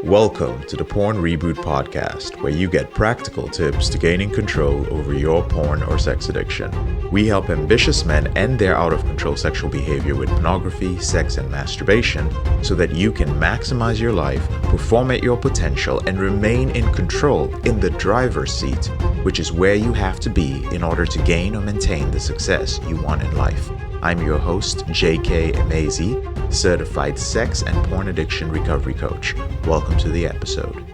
Welcome to the Porn Reboot podcast, where you get practical tips to gaining control over your porn or sex addiction. We help ambitious men end their out-of-control sexual behavior with pornography, sex, and masturbation so that you can maximize your life, perform at your potential, and remain in control in the driver's seat, which is where you have to be in order to gain or maintain the success you want in life. I'm your host, J.K. Emezi, certified sex and porn addiction recovery coach. Welcome to the episode.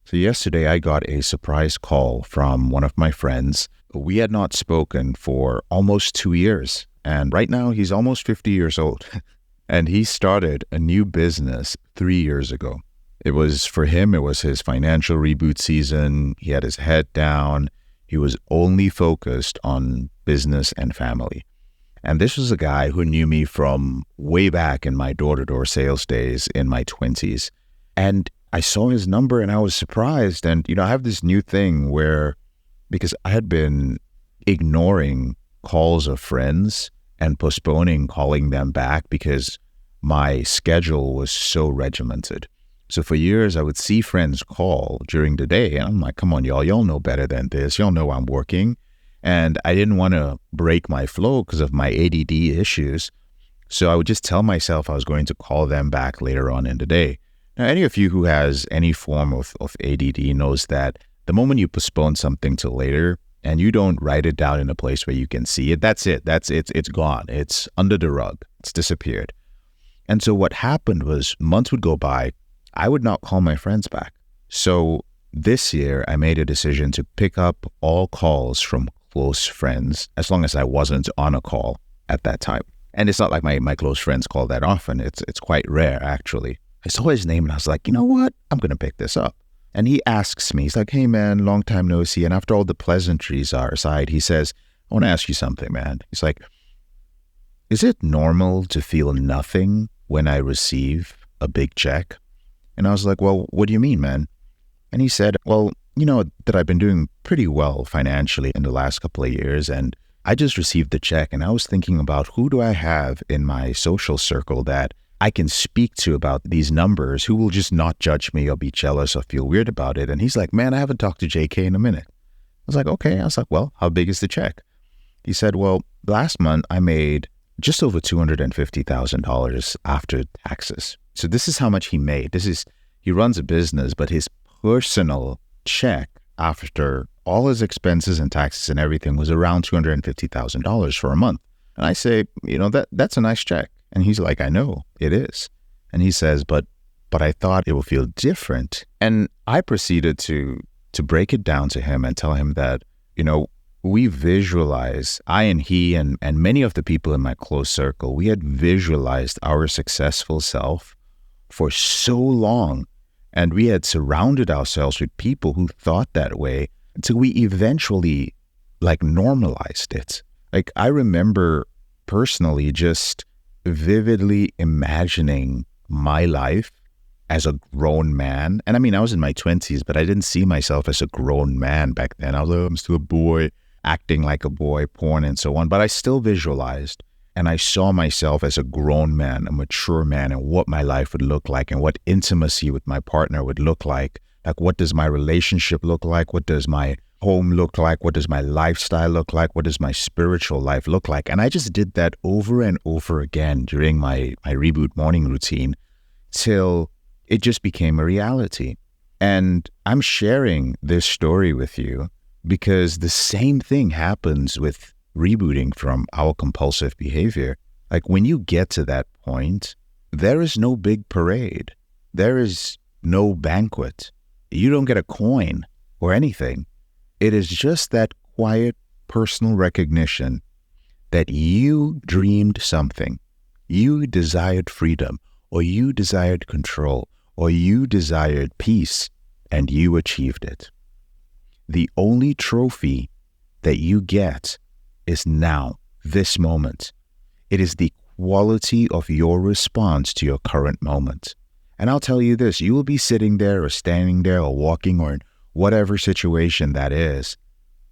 So yesterday I got a surprise call from one of my friends. We had not spoken for almost 2 years, and right now he's almost 50 years old. And he started a new business 3 years ago. It was his financial reboot season. He had his head down. He was only focused on business and family. And this was a guy who knew me from way back in my door-to-door sales days in my 20s. And I saw his number and I was surprised. And, I have this new thing where, because I had been ignoring calls of friends and postponing calling them back because my schedule was so regimented. So for years, I would see friends call during the day, and I'm like, come on, y'all know better than this. Y'all know I'm working. And I didn't want to break my flow because of my ADD issues. So I would just tell myself I was going to call them back later on in the day. Now, any of you who has any form of ADD knows that the moment you postpone something till later and you don't write it down in a place where you can see it, that's it. It's gone. It's under the rug. It's disappeared. And so what happened was months would go by. I would not call my friends back. So this year, I made a decision to pick up all calls from close friends, as long as I wasn't on a call at that time. And it's not like my close friends call that often. It's quite rare, actually. I saw his name and I was like, you know what? I'm going to pick this up. And he asks me, he's like, hey, man, long time no see. And after all the pleasantries are aside, he says, I want to ask you something, man. He's like, is it normal to feel nothing when I receive a big check? And I was like, well, what do you mean, man? And he said, well, that I've been doing pretty well financially in the last couple of years. And I just received the check and I was thinking about who do I have in my social circle that I can speak to about these numbers, who will just not judge me or be jealous or feel weird about it. And he's like, man, I haven't talked to JK in a minute. I was like, okay. I was like, well, how big is the check? He said, well, last month I made just over $250,000 after taxes. So this is how much he made. He runs a business, but his personal check after all his expenses and taxes and everything was around $250,000 for a month. And I say, that's a nice check. And he's like, I know it is. And he says, but I thought it would feel different. And I proceeded to break it down to him and tell him that, we visualize, I and he and many of the people in my close circle, we had visualized our successful self for so long. And we had surrounded ourselves with people who thought that way until we eventually normalized it. I remember personally just vividly imagining my life as a grown man. And I mean, I was in my 20s, but I didn't see myself as a grown man back then. I was like, I'm still a boy, acting like a boy, porn and so on. But I still visualized. And I saw myself as a grown man, a mature man, and what my life would look like and what intimacy with my partner would look like. What does my relationship look like? What does my home look like? What does my lifestyle look like? What does my spiritual life look like? And I just did that over and over again during my reboot morning routine till it just became a reality. And I'm sharing this story with you because the same thing happens with rebooting from our compulsive behavior. When you get to that point, there is no big parade. There is no banquet. You don't get a coin or anything. It is just that quiet personal recognition that you dreamed something. You desired freedom, or you desired control, or you desired peace, and you achieved it. The only trophy that you get is now, this moment. It is the quality of your response to your current moment. And I'll tell you this, you will be sitting there or standing there or walking or in whatever situation that is,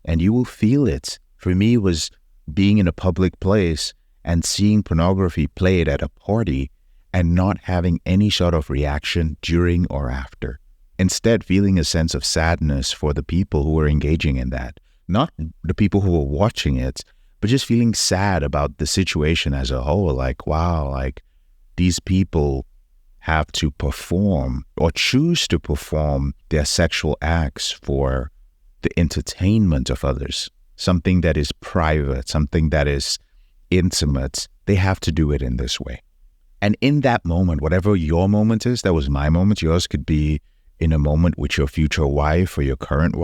and you will feel it. For me, it was being in a public place and seeing pornography played at a party and not having any sort of reaction during or after. Instead, feeling a sense of sadness for the people who were engaging in that. Not the people who were watching it, but just feeling sad about the situation as a whole. Like, wow, like these people have to perform or choose to perform their sexual acts for the entertainment of others. Something that is private, something that is intimate. They have to do it in this way. And in that moment, whatever your moment is, that was my moment. Yours could be in a moment with your future wife or your current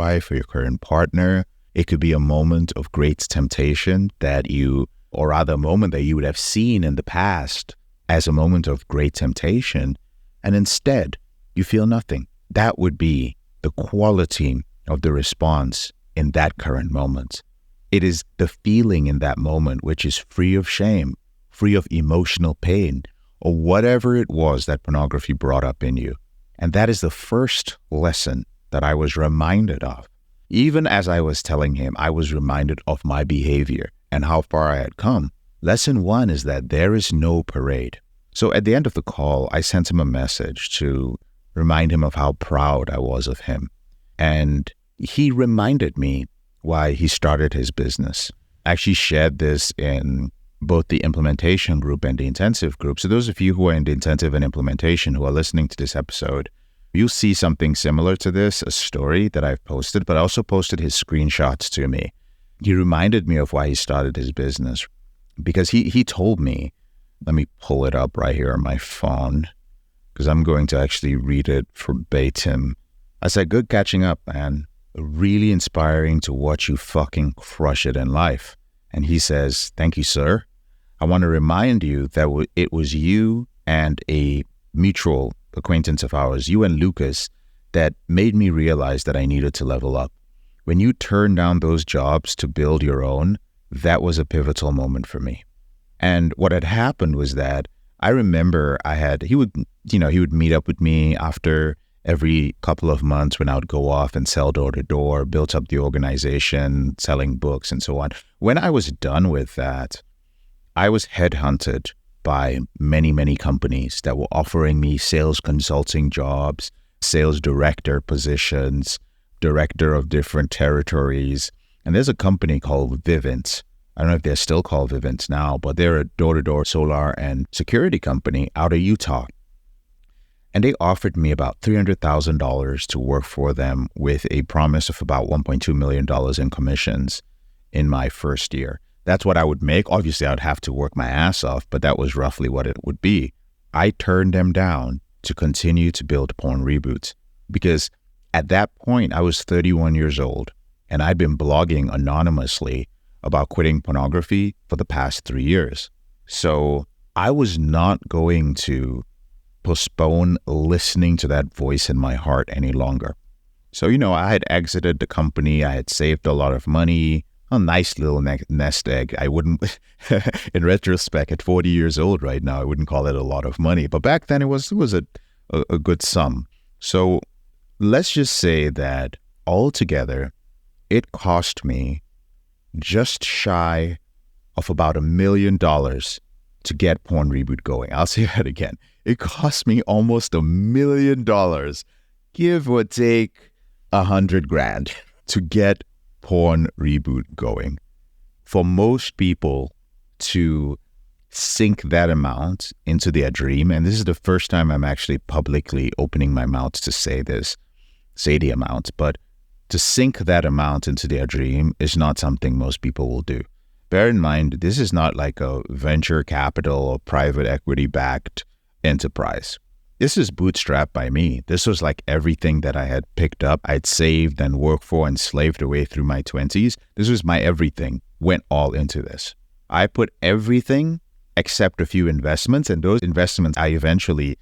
partner. It could be a moment of great temptation a moment that you would have seen in the past as a moment of great temptation. And instead, you feel nothing. That would be the quality of the response in that current moment. It is the feeling in that moment which is free of shame, free of emotional pain, or whatever it was that pornography brought up in you. And that is the first lesson that I was reminded of. Even as I was telling him, I was reminded of my behavior and how far I had come. Lesson 1 is that there is no parade. So at the end of the call, I sent him a message to remind him of how proud I was of him. And he reminded me why he started his business. I actually shared this in both the implementation group and the intensive group. So those of you who are in the intensive and implementation who are listening to this episode, you'll see something similar to this, a story that I've posted, but I also posted his screenshots to me. He reminded me of why he started his business because he told me, let me pull it up right here on my phone because I'm going to actually read it verbatim. I said, "Good catching up, man. Really inspiring to watch you fucking crush it in life." And he says, "Thank you, sir. I want to remind you that it was you and a mutual acquaintance of ours, you and Lucas, that made me realize that I needed to level up. When you turned down those jobs to build your own, that was a pivotal moment for me." And what had happened was that I remember he would meet up with me after every couple of months when I would go off and sell door to door, built up the organization, selling books and so on. When I was done with that, I was headhunted by many, many companies that were offering me sales consulting jobs, sales director positions, director of different territories. And there's a company called Vivint. I don't know if they're still called Vivint now, but they're a door-to-door solar and security company out of Utah. And they offered me about $300,000 to work for them with a promise of about $1.2 million in commissions in my first year. That's what I would make. Obviously, I would have to work my ass off, but that was roughly what it would be. I turned them down to continue to build Porn Reboot because at that point, I was 31 years old and I'd been blogging anonymously about quitting pornography for the past 3 years. So I was not going to postpone listening to that voice in my heart any longer. So, I had exited the company. I had saved a lot of money, a nice little nest egg. I wouldn't, in retrospect, at 40 years old right now, I wouldn't call it a lot of money. But back then it was a good sum. So let's just say that altogether, it cost me just shy of about $1 million to get Porn Reboot going. I'll say that again. It cost me almost $1 million, give or take $100,000 to get Porn Reboot going. For most people to sink that amount into their dream, and this is the first time I'm actually publicly opening my mouth to say the amount, but to sink that amount into their dream is not something most people will do. Bear in mind, this is not like a venture capital or private equity backed enterprise. This is bootstrapped by me. This was like everything that I had picked up, I'd saved and worked for and slaved away through my 20s. This was my everything, went all into this. I put everything except a few investments, and those investments, I eventually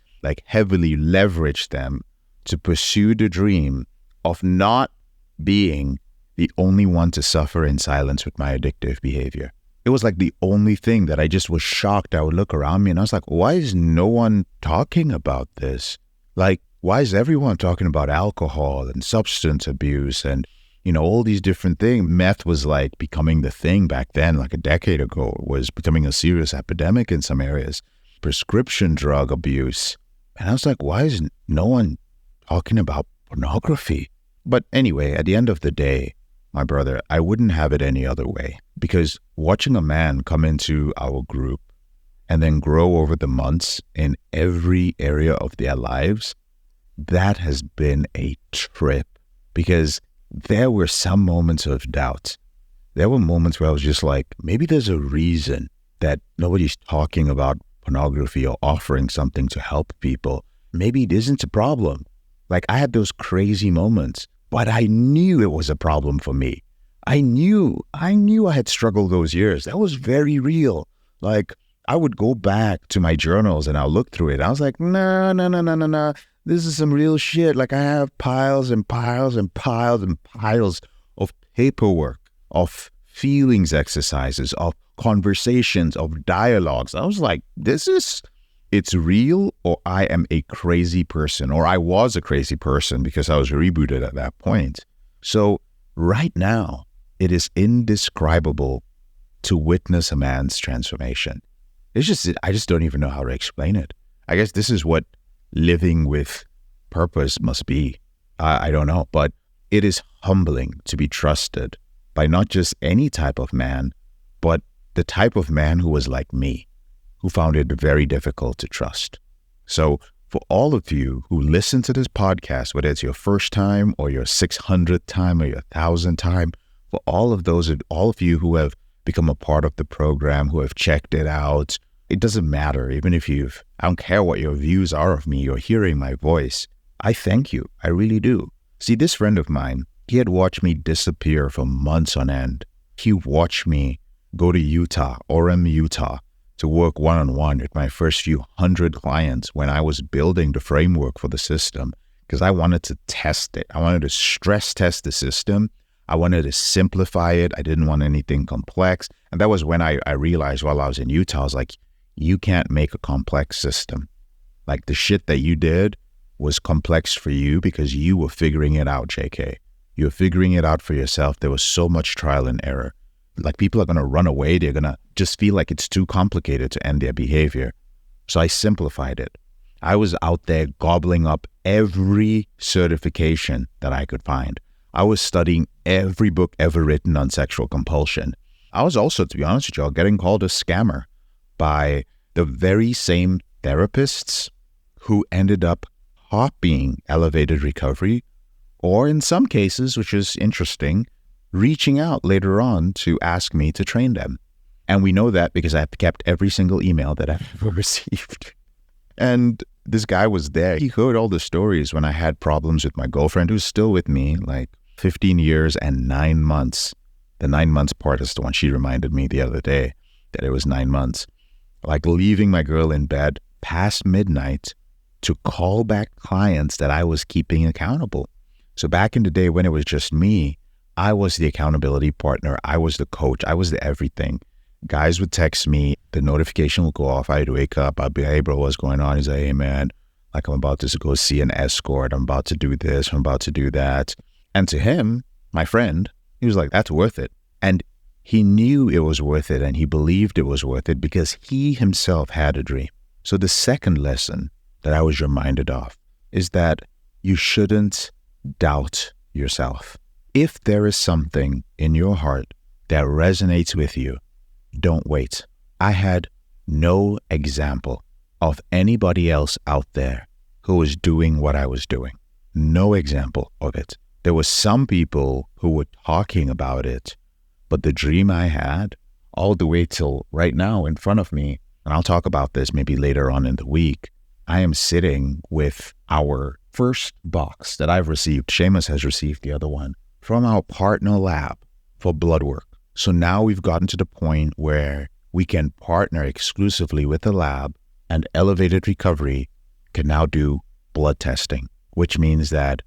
heavily leveraged them to pursue the dream of not being the only one to suffer in silence with my addictive behavior. It was like the only thing that I just was shocked. I would look around me and I was like, why is no one talking about this? Why is everyone talking about alcohol and substance abuse and, all these different things? Meth was becoming the thing back then, a decade ago. It was becoming a serious epidemic in some areas. prescription drug abuse. And I was like, why is no one talking about pornography? But anyway, at the end of the day, my brother, I wouldn't have it any other way, because watching a man come into our group and then grow over the months in every area of their lives, that has been a trip, because there were some moments of doubt. There were moments where I was just like, maybe there's a reason that nobody's talking about pornography or offering something to help people. Maybe it isn't a problem. Like, I had those crazy moments, but I knew it was a problem for me. I knew I had struggled those years. That was very real. Like, I would go back to my journals and I'll look through it. I was like, no. This is some real shit. Like, I have piles and piles and piles and piles of paperwork, of feelings exercises, of conversations, of dialogues. I was like, it's real, or I am a crazy person, or I was a crazy person because I was rebooted at that point. So right now, it is indescribable to witness a man's transformation. I just don't even know how to explain it. I guess this is what living with purpose must be. I don't know, but it is humbling to be trusted by not just any type of man, but the type of man who was like me, who found it very difficult to trust. So for all of you who listen to this podcast, whether it's your first time or your 600th time or your 1000th time, for all of you who have become a part of the program, who have checked it out, it doesn't matter. Even if I don't care what your views are of me, you're hearing my voice. I thank you. I really do. See, this friend of mine, he had watched me disappear for months on end. He watched me go to Orem, Utah, to work one-on-one with my first few hundred clients when I was building the framework for the system, because I wanted to test it. I wanted to stress test the system. I wanted to simplify it. I didn't want anything complex. And that was when I realized while I was in Utah, I was like, you can't make a complex system. Like, the shit that you did was complex for you because you were figuring it out, JK. You were figuring it out for yourself. There was so much trial and error. Like, people are going to run away. They're going to just feel like it's too complicated to end their behavior. So I simplified it. I was out there gobbling up every certification that I could find. I was studying every book ever written on sexual compulsion. I was also, to be honest with y'all, getting called a scammer by the very same therapists who ended up copying Elevated Recovery, or in some cases, which is interesting, reaching out later on to ask me to train them. And we know that because I've kept every single email that I've ever received. And this guy was there. He heard all the stories when I had problems with my girlfriend, who's still with me, like 15 years and 9 months. The 9 months part is the one she reminded me the other day, that it was 9 months. Like, leaving my girl in bed past midnight to call back clients that I was keeping accountable. So back in the day when it was just me, I was the accountability partner. I was the coach. I was the everything. Guys would text me. The notification would go off. I'd wake up. I'd be, hey, bro, what's going on? He's like, hey, man, like, I'm about to go see an escort. I'm about to do this. I'm about to do that. And to him, my friend, he was like, that's worth it. And he knew it was worth it, and he believed it was worth it because he himself had a dream. So the second lesson that I was reminded of is that you shouldn't doubt yourself. If there is something in your heart that resonates with you, don't wait. I had no example of anybody else out there who was doing what I was doing. No example of it. There were some people who were talking about it, but the dream I had, all the way till right now in front of me, and I'll talk about this maybe later on in the week, I am sitting with our first box that I've received. Seamus has received the other one from our partner lab for blood work. So now we've gotten to the point where we can partner exclusively with the lab, and Elevated Recovery can now do blood testing, which means that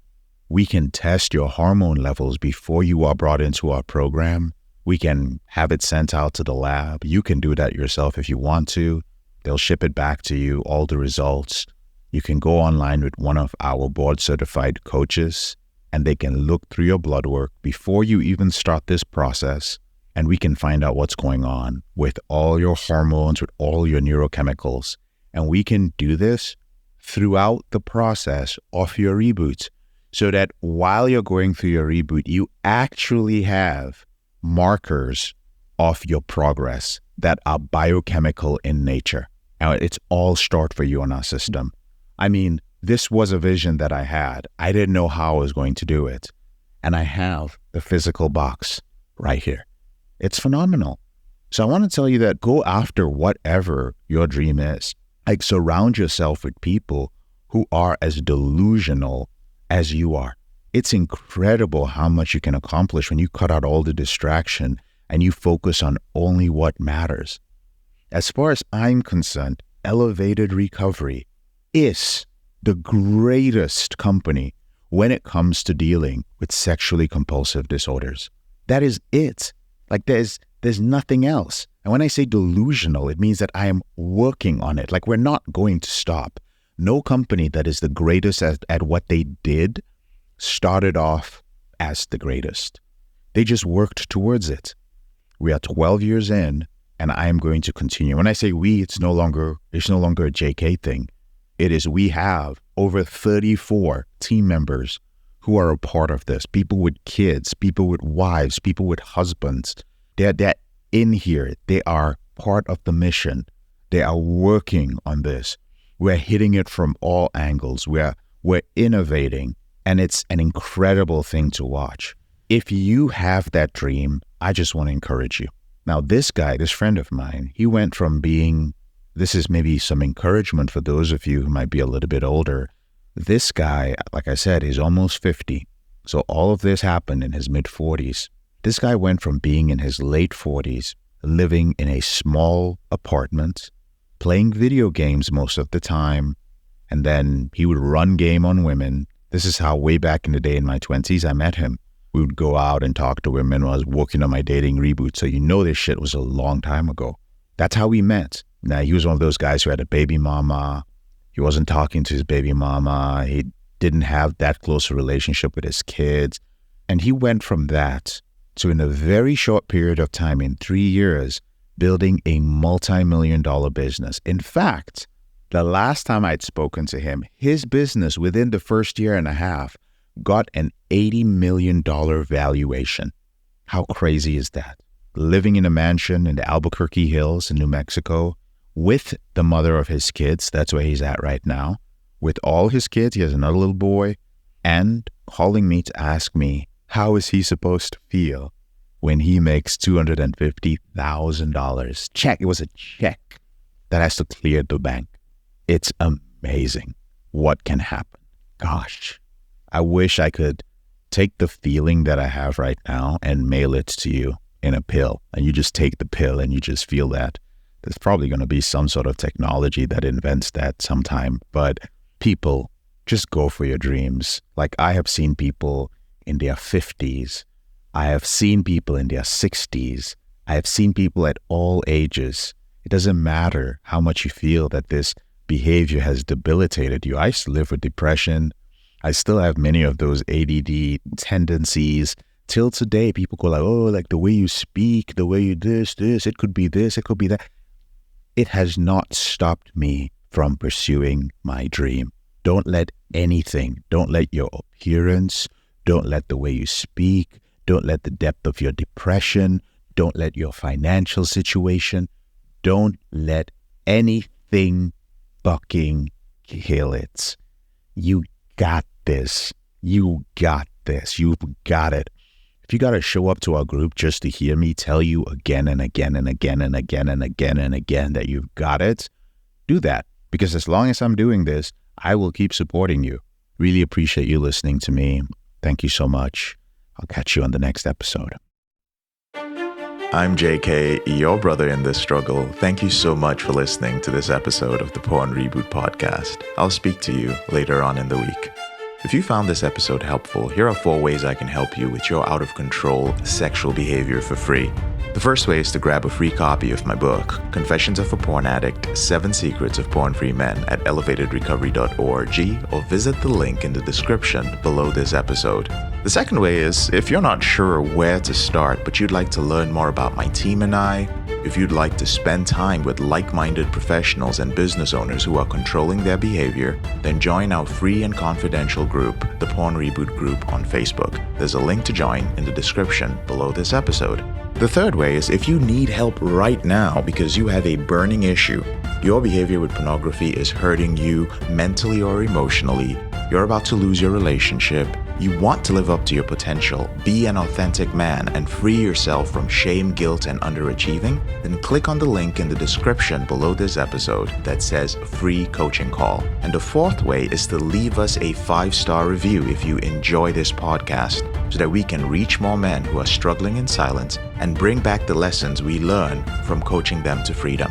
we can test your hormone levels before you are brought into our program. We can have it sent out to the lab. You can do that yourself if you want to. They'll ship it back to you, all the results. You can go online with one of our board-certified coaches, and they can look through your blood work before you even start this process, and we can find out what's going on with all your hormones, with all your neurochemicals. And we can do this throughout the process of your reboot so that while you're going through your reboot, you actually have markers of your progress that are biochemical in nature. Now, it's all stored for you on our system. I mean, this was a vision that I had. I didn't know how I was going to do it. And I have the physical box right here. It's phenomenal. So I want to tell you that go after whatever your dream is. Like, surround yourself with people who are as delusional as you are. It's incredible how much you can accomplish when you cut out all the distraction and you focus on only what matters. As far as I'm concerned, Elevated Recovery is the greatest company when it comes to dealing with sexually compulsive disorders. That is it. Like, there's nothing else. And when I say delusional, it means that I am working on it. Like, we're not going to stop. No company that is the greatest at what they did started off as the greatest. They just worked towards it. We are 12 years in, and I am going to continue. When I say we, it's no longer a JK thing. It is we have over 34 team members who are a part of this. People with kids, people with wives, people with husbands. They're in here. They are part of the mission. They are working on this. We're hitting it from all angles. We're innovating, and it's an incredible thing to watch. If you have that dream, I just want to encourage you. Now, this friend of mine, he went from being, this is maybe some encouragement for those of you who might be a little bit older. This guy, like I said, is almost 50. So all of this happened in his mid-40s. This guy went from being in his late 40s, living in a small apartment, playing video games most of the time, and then he would run game on women. This is how way back in the day in my 20s I met him. We would go out and talk to women while I was working on my dating reboot. So you know this shit was a long time ago. That's how we met. Now, he was one of those guys who had a baby mama. He wasn't talking to his baby mama. He didn't have that close a relationship with his kids. And he went from that to, in a very short period of time, in 3 years, building a multi-million-dollar business. In fact, the last time I'd spoken to him, his business within the first year and a half got an $80 million valuation. How crazy is that? Living in a mansion in the Albuquerque Hills in New Mexico with the mother of his kids. That's where he's at right now. With all his kids, he has another little boy, and calling me to ask me, how is he supposed to feel when he makes $250,000? Check. It was a check that has to clear the bank. It's amazing what can happen. Gosh, I wish I could take the feeling that I have right now and mail it to you in a pill. And you just take the pill and you just feel that. There's probably going to be some sort of technology that invents that sometime. But people, just go for your dreams. Like, I have seen people in their 50s. I have seen people in their 60s. I have seen people at all ages. It doesn't matter how much you feel that this behavior has debilitated you. I used to live with depression. I still have many of those ADD tendencies. Till today, people go like, oh, like the way you speak, the way you this, it could be this, it could be that. It has not stopped me from pursuing my dream. Don't let anything, don't let your appearance, don't let the way you speak, don't let the depth of your depression, don't let your financial situation, don't let anything fucking kill it. You got this. You got this. You've got it. If you got to show up to our group just to hear me tell you again and again and again and again and again and again that you've got it, do that. Because as long as I'm doing this, I will keep supporting you. Really appreciate you listening to me. Thank you so much. I'll catch you on the next episode. I'm JK, your brother in this struggle. Thank you so much for listening to this episode of the Porn Reboot podcast. I'll speak to you later on in the week. If you found this episode helpful, here are 4 ways I can help you with your out-of-control sexual behavior for free. The first way is to grab a free copy of my book, Confessions of a Porn Addict, 7 Secrets of Porn-Free Men at elevatedrecovery.org, or visit the link in the description below this episode. The second way is if you're not sure where to start, but you'd like to learn more about my team and I, if you'd like to spend time with like-minded professionals and business owners who are controlling their behavior, then join our free and confidential group, the Porn Reboot Group on Facebook. There's a link to join in the description below this episode. The third way is if you need help right now because you have a burning issue, your behavior with pornography is hurting you mentally or emotionally, you're about to lose your relationship, you want to live up to your potential, be an authentic man, and free yourself from shame, guilt, and underachieving, then click on the link in the description below this episode that says free coaching call. And the fourth way is to leave us a 5-star review if you enjoy this podcast, so that we can reach more men who are struggling in silence and bring back the lessons we learn from coaching them to freedom.